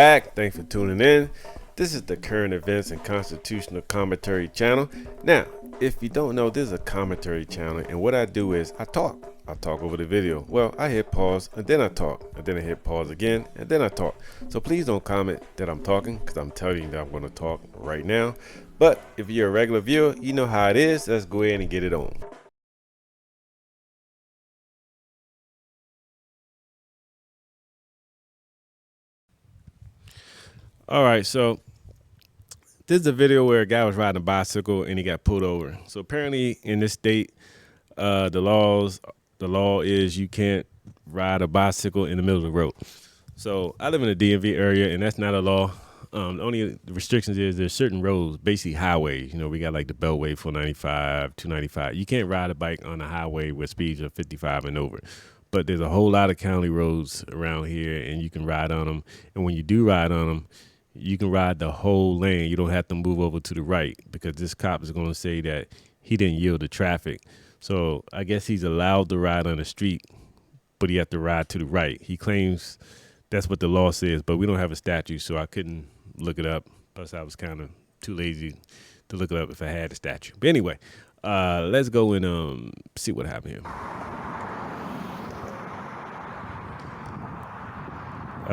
back. Thanks for tuning in. This is the Current Events and Constitutional Commentary channel. Now, if you don't know, this is a commentary channel, and what I do is I talk. I talk over the video. Well, I hit pause and then I talk, and then I hit pause again and then I talk. So please don't comment that I'm talking, because I'm telling you that I'm going to talk right now. But if you're a regular viewer, you know how it is. Let's go ahead and get it on. All right, so this is a video where a guy was riding a bicycle and he got pulled over. So apparently in this state, the law is you can't ride a bicycle in the middle of the road. So I live in the DMV area, and that's not a law. The only restrictions is there's certain roads, basically highways. You know, we got like the Beltway 495, 295. You can't ride a bike on a highway with speeds of 55 and over. But there's a whole lot of county roads around here, and you can ride on them. And when you do ride on them, you can ride the whole lane. You don't have to move over to the right, because this cop is going to say that he didn't yield to traffic. So I guess he's allowed to ride on the street, but he has to ride to the right. He claims that's what the law says, but we don't have a statute, so I couldn't look it up. Plus, I was kind of too lazy to look it up if I had a statute. But anyway, let's go and see what happened here.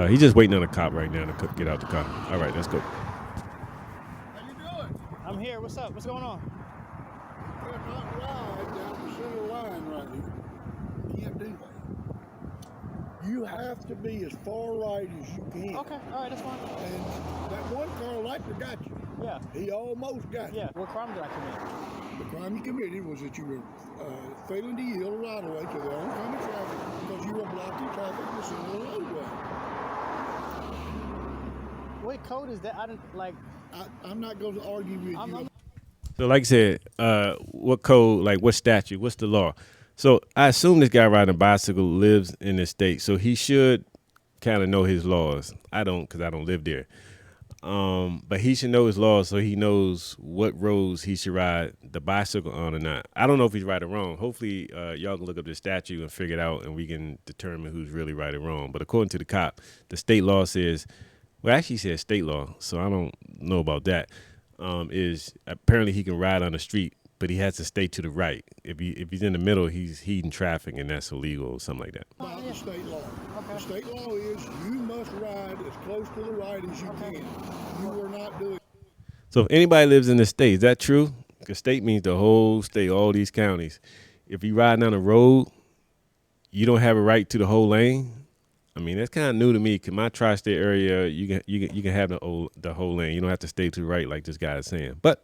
He's just waiting on a cop right now to get out the car. All right, let's go. How you doing? I'm here. What's up? What's going on? You cannot ride down the center line right here. You can't do that. You have to be as far right as you can. Okay, all right, that's fine. And that one car likely got you. Yeah. He almost got you. Yeah. What crime did I commit? The crime you committed was that you were failing to yield right away to the oncoming traffic because you were blocking traffic in the center of the roadway. What code is that? I didn't like. I'm not going to argue with you. So like I said, what code, like what statute, what's the law? So I assume this guy riding a bicycle lives in this state, so he should kind of know his laws. I don't, because I don't live there. But he should know his laws, so he knows what roads he should ride the bicycle on or not. I don't know if he's right or wrong. Hopefully, y'all can look up the statute and figure it out, and we can determine who's really right or wrong. But according to the cop, the state law says, well, actually it says state law, so I don't know about that. Is apparently he can ride on the street, but he has to stay to the right. If he's in the middle, he's heeding traffic, and that's illegal or something like that. About the state law. Okay. The state law is you must ride as close to the right as you can. You are not doing. So if anybody lives in the state, is that true? Because state means the whole state, all these counties. If you ride down the road, you don't have a right to the whole lane. I mean, that's kind of new to me. Cause my tri-state area, you can have the whole lane. You don't have to stay to the right like this guy is saying. But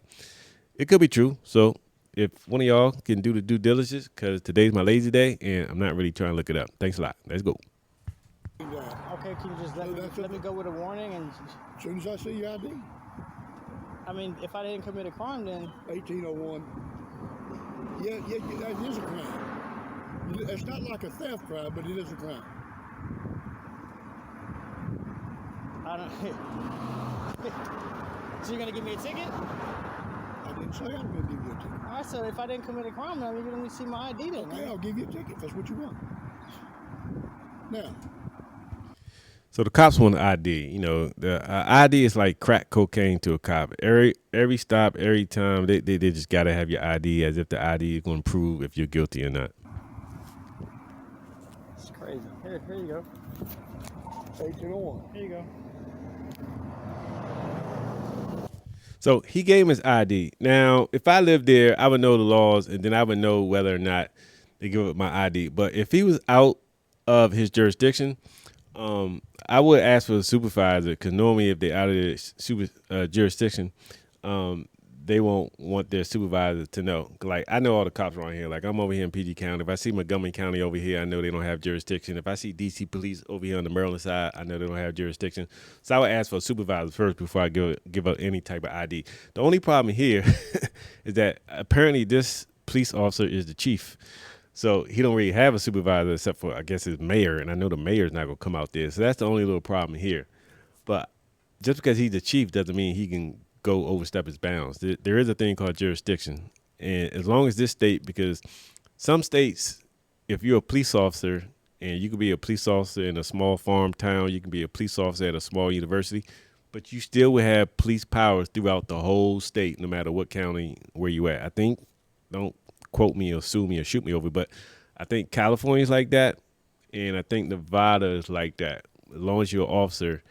it could be true. So if one of y'all can do the due diligence, because today's my lazy day and I'm not really trying to look it up. Thanks a lot. Let's go. Okay, can you just let me go with a warning? And As soon as I see your ID, I mean, if I didn't commit a crime, then 1801. Yeah, that is a crime. It's not like a theft crime, but it is a crime. I don't. So you're gonna give me a ticket? I didn't say I was going to give you a ticket. All right. So if I didn't commit a crime, then you're gonna see my ID then. Okay, I'll give you a ticket if that's what you want. Now, So the cops want ID. You know, the ID is like crack cocaine to a cop. Every stop, every time, they just got to have your ID, as if the ID is going to prove if you're guilty or not. It's crazy. Here you go. 1801. Here you go. So he gave him his ID. Now, if I lived there, I would know the laws, and then I would know whether or not they give up my ID. But if he was out of his jurisdiction, I would ask for a supervisor, because normally if they're out of their jurisdiction, they won't want their supervisor to know. Like, I know all the cops around here. Like, I'm over here in PG County. If I see Montgomery County over here, I know they don't have jurisdiction. If I see DC police over here on the Maryland side, I know they don't have jurisdiction. So I would ask for a supervisor first before I give up any type of ID. The only problem here is that apparently this police officer is the chief. So he don't really have a supervisor except for, I guess, his mayor. And I know the mayor's not going to come out there. So that's the only little problem here. But just because he's the chief doesn't mean he can go overstep his bounds. There is a thing called jurisdiction. And as long as this state, because some states, if you're a police officer And you can be a police officer in a small farm town. You can be a police officer at a small university, but you still will have police powers throughout the whole state, no matter what county where you at. I think, don't quote me or sue me or shoot me over, but I think California's like that, and I think Nevada is like that. As long as you're an officer,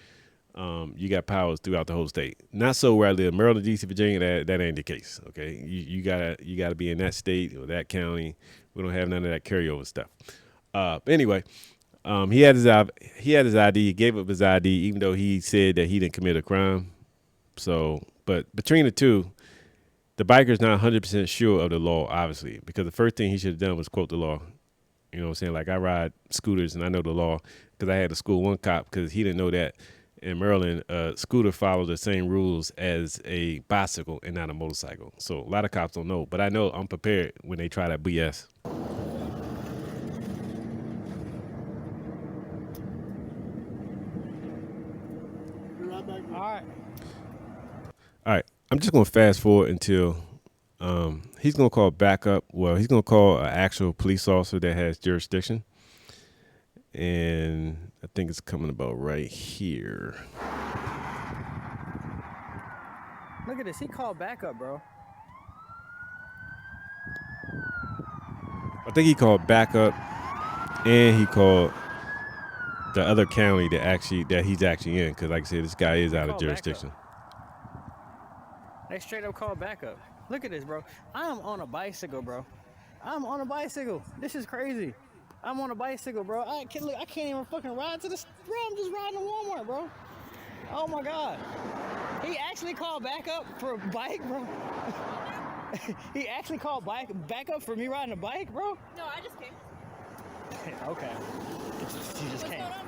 you got powers throughout the whole state. Not so where I live, Maryland, DC, Virginia. That ain't the case. Okay, you gotta be in that state or that county. We don't have none of that carryover stuff. Anyway, he had his ID. He gave up his ID, even though he said that he didn't commit a crime. So, but between the two, the biker's not 100% sure of the law, obviously, because the first thing he should have done was quote the law. You know what I'm saying? Like, I ride scooters and I know the law because I had to school one cop because he didn't know that in Maryland, a scooter follows the same rules as a bicycle and not a motorcycle. So a lot of cops don't know, but I know I'm prepared when they try that BS. All right. All right, I'm just going to fast forward until he's going to call backup. Well, he's going to call an actual police officer that has jurisdiction. And I think it's coming about right here. Look at this. He called backup, bro. I think he called backup, and he called the other county that he's actually in. Because, like I said, this guy is out of jurisdiction. They straight up called backup. Look at this, bro. I'm on a bicycle, bro. I'm on a bicycle. This is crazy. I'm on a bicycle, bro. I can't even fucking ride to the. Bro, I'm just riding to Walmart, bro. Oh my God. He actually called backup for a bike, bro. He actually called backup for me riding a bike, bro. No, I just came. Okay. She just came. Going on?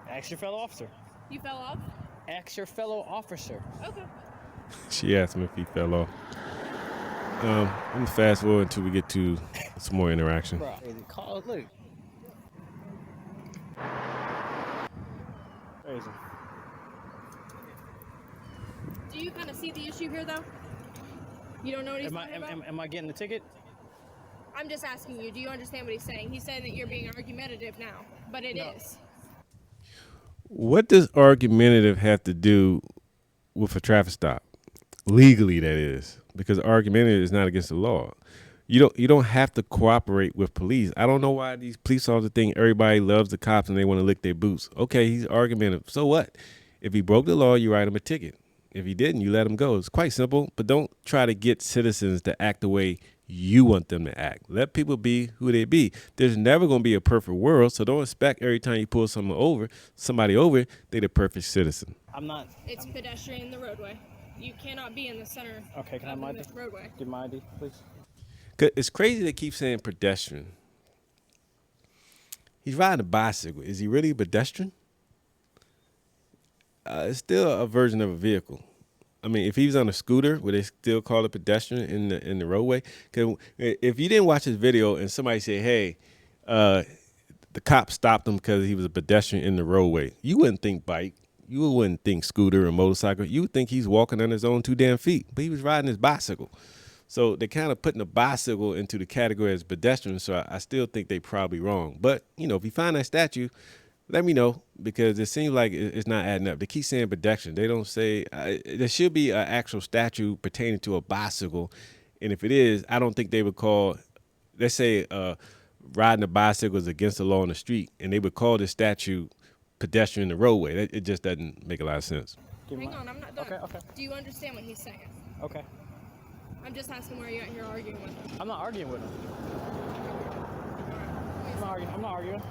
Ask your fellow officer. You fell off? Ask your fellow officer. Okay. She asked him if he fell off. I'm gonna fast forward until we get to some more interaction. Bro, call. Look. Crazy. Do you kind of see the issue here, though? You don't know what he's talking about? Am I getting the ticket? I'm just asking you, do you understand what he's saying? He's saying that you're being argumentative now, but it is. What does argumentative have to do with a traffic stop? Legally, that is, because argumentative is not against the law. You don't have to cooperate with police. I don't know why these police officers think everybody loves the cops and they want to lick their boots. Okay, he's argumentative. So what? If he broke the law, you write him a ticket. If he didn't, you let him go. It's quite simple, but don't try to get citizens to act the way you want them to act. Let people be who they be. There's never going to be a perfect world, so don't expect every time you pull somebody over, they're the perfect citizen. It's pedestrian in the roadway. You cannot be in the center Okay, can I have my ID? roadway. Give my ID, please. It's crazy they keep saying pedestrian. He's riding a bicycle. Is he really a pedestrian? It's still a version of a vehicle. I mean, if he was on a scooter, would they still call it pedestrian in the roadway? Because if you didn't watch this video and somebody said, "Hey, the cop stopped him because he was a pedestrian in the roadway," you wouldn't think bike. You wouldn't think scooter or motorcycle. You would think he's walking on his own 2 damn feet, but he was riding his bicycle. So they're kind of putting a bicycle into the category as pedestrian. So I still think they probably wrong. But if you find that statue, let me know, because it seems like it's not adding up. They keep saying pedestrian. They don't say there should be an actual statue pertaining to a bicycle. And if it is, I don't think they would call, let's say riding a bicycle is against the law on the street, and they would call this statue pedestrian in the roadway. It just doesn't make a lot of sense. Hang on, I'm not done. Okay. Do you understand what he's saying? Okay. I'm just asking where you're at here arguing with him. I'm not arguing with him. I'm not arguing.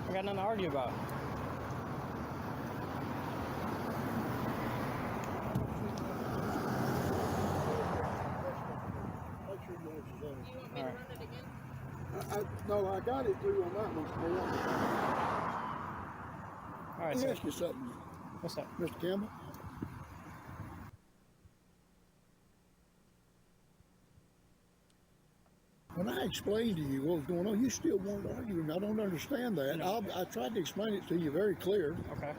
I got nothing to argue about. Make sure you exercise. Do you want me to run it again? No, I got it through on that one. All right, Let me sir. ask you something, What's that? Mr. Campbell. When I explained to you what was going on, you still wanted to argue, and I don't understand that. No. I tried to explain it to you very clear, Okay.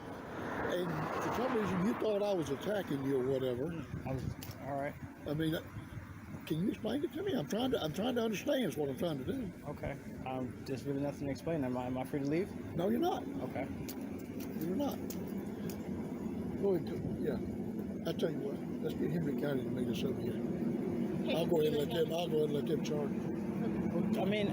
and for some reason you thought I was attacking you or whatever. All right. I mean, Can you explain it to me? I'm trying to understand. Is what I'm trying to do. Okay. There's really nothing to explain. Am I free to leave? No, you're not. Okay. You're not. Go ahead. Yeah. I tell you what. Let's get Henry County to meet us over here. I'll go ahead and let them charge. I mean,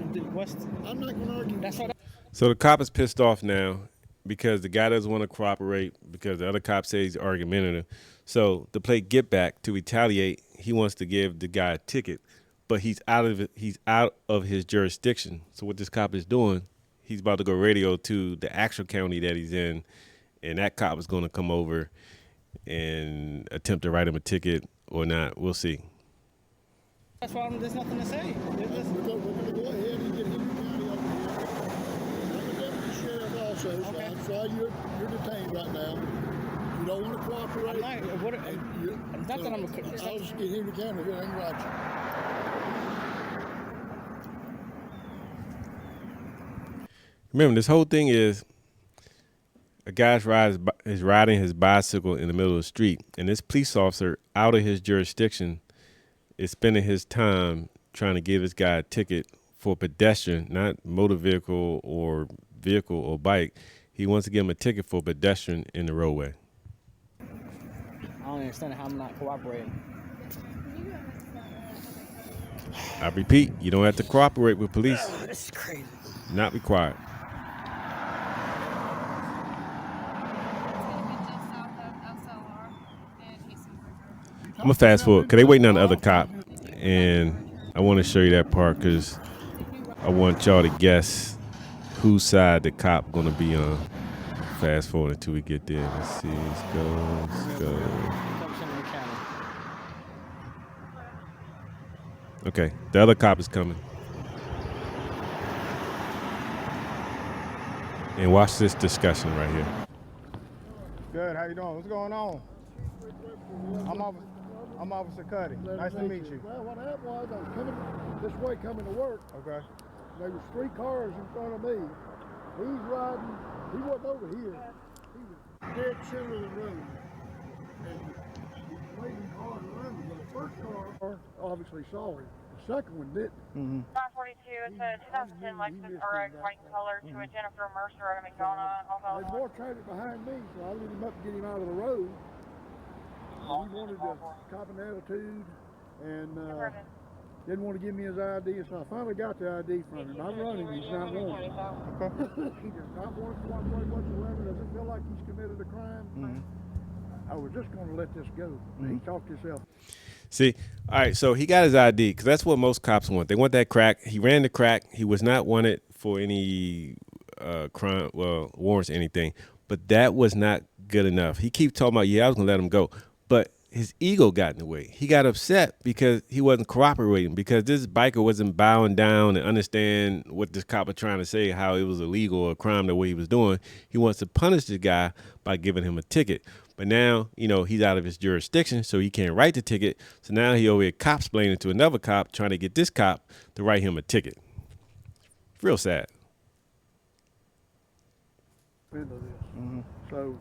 I'm not going to argue. That's what. So the cop is pissed off now because the guy doesn't want to cooperate because the other cop says he's argumentative. So to play get back, to retaliate, he wants to give the guy a ticket, but he's out of it. He's out of his jurisdiction. So what this cop is doing, he's about to go radio to the actual county that he's in, and that cop is going to come over and attempt to write him a ticket or not. We'll see. That's why there's nothing to say. We're going to go ahead and get Henry County over here. I'm a deputy sheriff also, so Okay. that's why you're detained right now. You don't want to cooperate. Not that I'm a. I'll just get Henry County here and write you. Remember, this whole thing is a guy's riding his bicycle in the middle of the street, and this police officer out of his jurisdiction is spending his time trying to give this guy a ticket for pedestrian, not motor vehicle or bike. He wants to give him a ticket for pedestrian in the roadway. I don't understand how I'm not cooperating. I repeat, you don't have to cooperate with police. This is crazy. Not required. I'm gonna fast forward because they waiting on the other cop, and I want to show you that part because I want y'all to guess whose side the cop gonna be on. Fast forward until we get there. Let's see. Let's go. Okay, the other cop is coming. And watch this discussion right here. Good, how you doing? What's going on? I'm Officer Cuddy. Nice to meet you. Well, what happened was I was coming this way, coming to work. Okay. There was 3 cars in front of me. He's riding. He wasn't over here. He was dead center of the road. And he's waving cars around me. The first car obviously saw him. The second one didn't. 942, it's a 2010 Lexus RX white color to a Jennifer Mercer at a McDonough. There's more traffic behind me, so I lit him up to get him out of the road. He wanted to cop an attitude and didn't want to give me his ID, so I finally got the ID from him. I'm running, he's not wanted. He does not want to cooperate whatsoever, doesn't feel like he's committed a crime. I was just going to let this go. He talked himself. See, all right, so he got his ID because that's what most cops want. They want that crack. He ran the crack. He was not wanted for any crime, warrants or anything, but that was not good enough. He keeps talking about, I was going to let him go. But his ego got in the way. He got upset because he wasn't cooperating, because this biker wasn't bowing down and understand what this cop was trying to say, how it was illegal or a crime the way he was doing. He wants to punish this guy by giving him a ticket. But now, he's out of his jurisdiction, so he can't write the ticket. So now he over here cop-splaining to another cop, trying to get this cop to write him a ticket. Real sad. So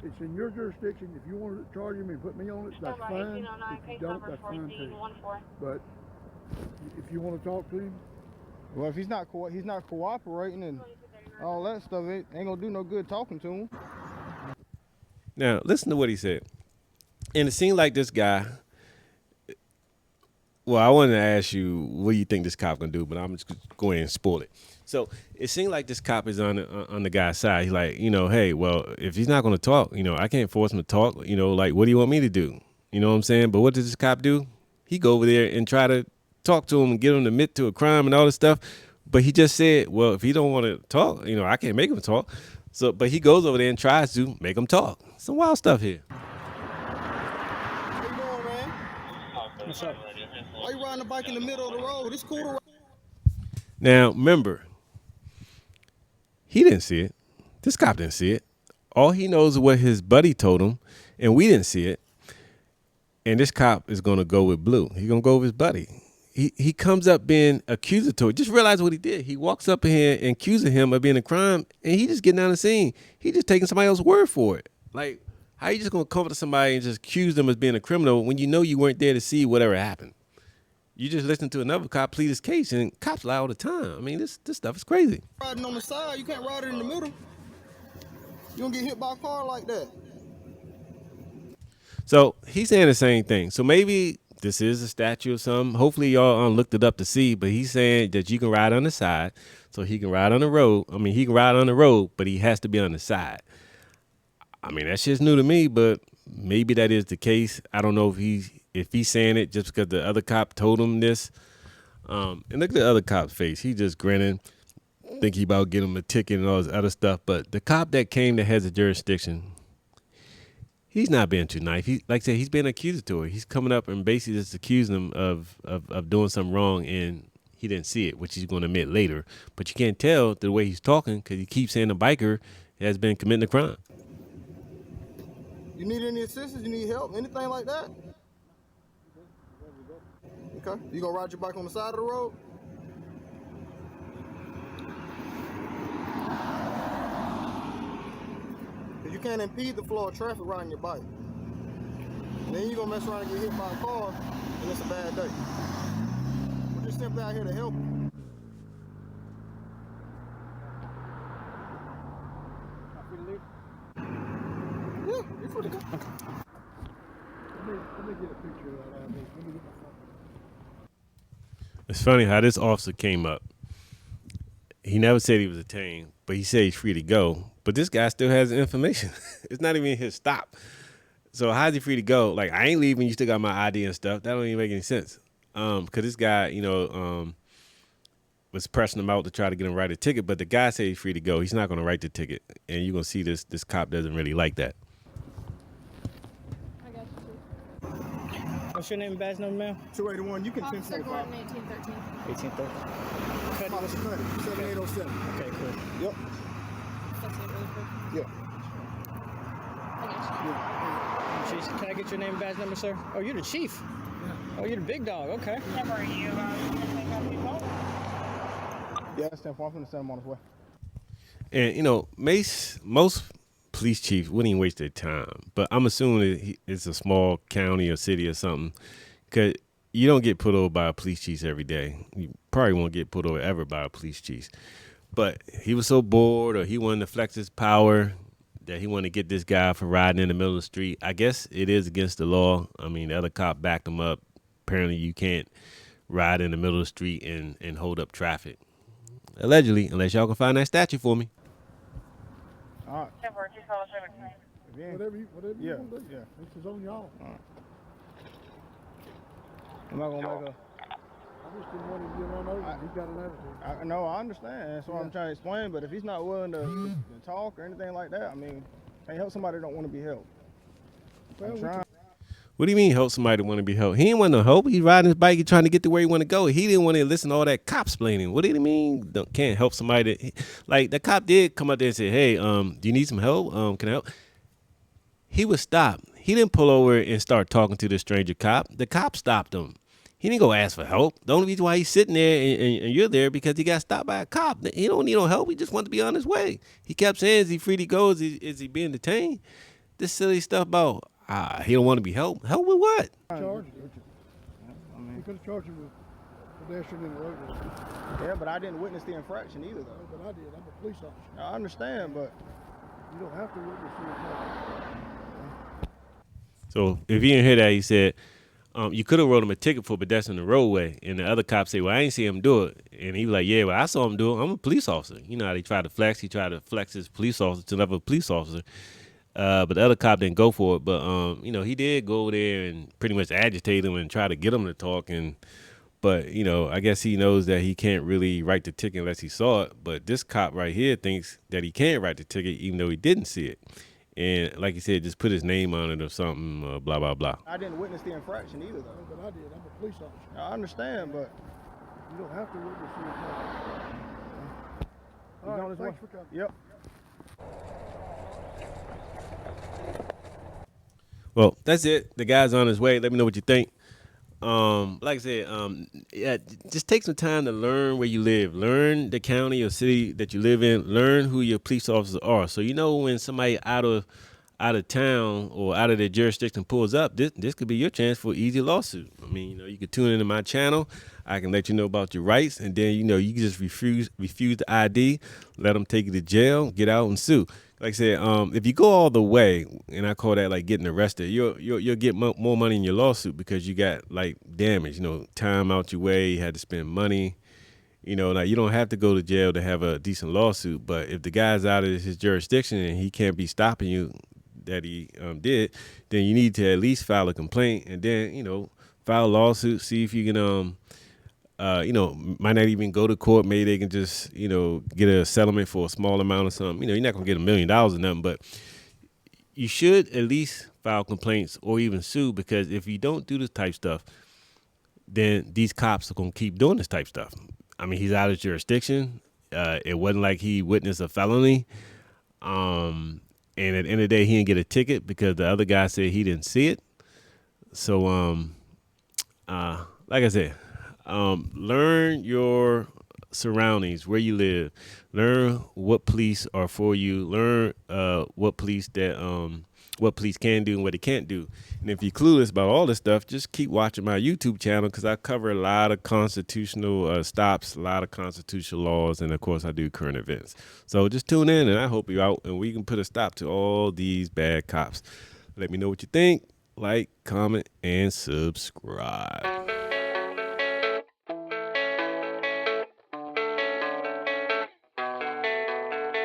it's in your jurisdiction. If you want to charge him and put me on it, that's fine. If you don't, that's fine too. But if you want to talk to him, Well, if he's not cooperating and all that stuff, it ain't gonna do no good talking to him. Now, listen to what he said. And it seemed like this guy, well, I wanted to ask you, what do you think this cop going to do? But I'm just going to spoil it. So it seemed like this cop is on the guy's side. He's like, hey, well, if he's not going to talk, I can't force him to talk. Like, what do you want me to do? You know what I'm saying? But what does this cop do? He go over there and try to talk to him and get him to admit to a crime and all this stuff. But he just said, well, if he don't want to talk, I can't make him talk. So, but he goes over there and tries to make him talk. Some wild stuff here. How you doing, man? What's up? Why you riding a bike in the middle of the road? It's cool to ride. Now, remember, he didn't see it. This cop didn't see it. All he knows is what his buddy told him, and we didn't see it. And this cop is going to go with Blue. He's going to go with his buddy. He comes up being accusatory. Just realize what he did. He walks up in here and accuses him of being a crime, and he just getting on the scene. He just taking somebody else's word for it. Like, how you just going to come up to somebody and just accuse them as being a criminal when you know you weren't there to see whatever happened? You just listen to another cop plead his case, and cops lie all the time. I mean, this stuff is crazy. Riding on the side, you can't ride it in the middle. You don't get hit by a car like that. So he's saying the same thing. So maybe this is a statue or something. Hopefully y'all looked it up to see. But he's saying that you can ride on the side, so he can ride on the road. I mean, he can ride on the road, but he has to be on the side. I mean, that shit's new to me, but maybe that is the case. I don't know if he's saying it just because the other cop told him this. And look at the other cop's face. He just grinning, think he about getting him a ticket and all this other stuff. But the cop that came that has the jurisdiction, he's not being too nice. He, like I said, he's being accusatory. He's coming up and basically just accusing him of doing something wrong, and he didn't see it, which he's going to admit later. But you can't tell the way he's talking because he keeps saying the biker has been committing a crime. You need any assistance? You need help? Anything like that? Okay. You gonna ride your bike on the side of the road? You can't impede the flow of traffic riding your bike. And then you're gonna mess around and get hit by a car, and it's a bad day. We're just simply out here to help you. Yeah, you're free to go. Let me get a picture of that ID. Let me get my phone. It's funny how this officer came up. He never said he was detained, but he said he's free to go. But this guy still has the information. It's not even his stop. So how's he free to go? Like, I ain't leaving. You still got my ID and stuff. That don't even make any sense. Because this guy, was pressing him out to try to get him to write a ticket. But the guy said he's free to go. He's not going to write the ticket. And you're going to see this cop doesn't really like that. I got you. What's your name and badge number, ma'am? 281, you can Officer 1045. Gordon, 1813. 1830. Officer Cuddy, 7807. Okay, cool. Yep. That's it really quick. Yep. I got you. Chief, can I get your name and badge number, sir? Oh, you're the chief. Oh, you're the big dog. Okay. Number are you, people? Yeah, that's 10 4. I'm finna send him on his way. And, most police chiefs wouldn't even waste their time. But I'm assuming it's a small county or city or something. Because you don't get put over by a police chief every day. You probably won't get put over ever by a police chief. But he was so bored, or he wanted to flex his power, that he wanted to get this guy for riding in the middle of the street. I guess it is against the law. I mean, the other cop backed him up. Apparently you can't ride in the middle of the street and hold up traffic. Allegedly, unless y'all can find that statue for me. All right. Number 247. Again. Whatever you Yeah, want to do. yeah. This is on y'all. Am I gonna make a... I just didn't want him to get run over. He's got an attitude. No, I understand. That's what I'm trying to explain. But if he's not willing to talk or anything like that, I mean, can't help somebody that don't want to be helped. Well, I'm we What trying. do you mean help somebody want to be helped? He didn't want no help. He's riding his bike. He's trying to get to where he want to go. He didn't want to listen to all that cop splaining. What do you mean can't help somebody? Like, the cop did come up there and say, hey, do you need some help? Can I help? He was stopped. He didn't pull over and start talking to the stranger cop. The cop stopped him. He didn't go ask for help. The only reason why he's sitting there and you're there because he got stopped by a cop. He don't need no help. He just wants to be on his way. He kept saying, is he free to go? Is he being detained? This silly stuff about he don't want to be helped. Help with what? charged him. You could have charged him with pedestrian in the roadway. Yeah, but I didn't witness the infraction either, though. But I did. I'm a police officer. I understand, but You don't have to witness the infraction. So if you didn't hear that, he said, you could have wrote him a ticket for pedestrian in the roadway. And the other cop said, well, I ain't see him do it. And he was like, yeah, well, I saw him do it. I'm a police officer. You know how they try to flex. He tried to flex his police officer to another police officer. But the other cop didn't go for it. But, he did go over there and pretty much agitate him and try to get him to talk. But, I guess he knows that he can't really write the ticket unless he saw it. But this cop right here thinks that he can write the ticket even though he didn't see it. And like you said, just put his name on it or something, blah, blah, blah. I didn't witness the infraction either, though. But I did. I'm a police officer. I understand, but You don't have to witness the infraction. he's All on right, his way. thanks for coming. Yep. Well, that's it. The guy's on his way. Let me know what you think. Like I said, yeah, just take some time to learn where you live. Learn the county or city that you live in. Learn who your police officers are. So you know when somebody out of out of town or out of their jurisdiction pulls up, this could be your chance for an easy lawsuit. I mean, you know, you could tune into my channel. I can let you know about your rights, and then, you know, you can just refuse the ID, let them take you to jail, get out and sue. Like I said, if you go all the way, and I call that like getting arrested, you'll get more money in your lawsuit because you got like damage, you know, time out your way, you had to spend money. You know, like you don't have to go to jail to have a decent lawsuit, but if the guy's out of his jurisdiction and he can't be stopping you that he did, then you need to at least file a complaint and then, you know, file a lawsuit, see if you can, you know, might not even go to court. Maybe they can just, you know, get a settlement for a small amount or something. You know, you're not going to get $1 million or nothing, but you should at least file complaints or even sue, because if you don't do this type stuff, then these cops are going to keep doing this type stuff. I mean, he's out of jurisdiction. It wasn't like he witnessed a felony. And at the end of the day, he didn't get a ticket because the other guy said he didn't see it. So, like I said, learn your surroundings, where you live. Learn what police are for you. Learn what police can do and what they can't do. And if you're clueless about all this stuff, just keep watching my YouTube channel, because I cover a lot of constitutional stops, a lot of constitutional laws, and of course I do current events. So just tune in, and I hope you're out, and we can put a stop to all these bad cops. Let me know what you think. Like, comment, and subscribe.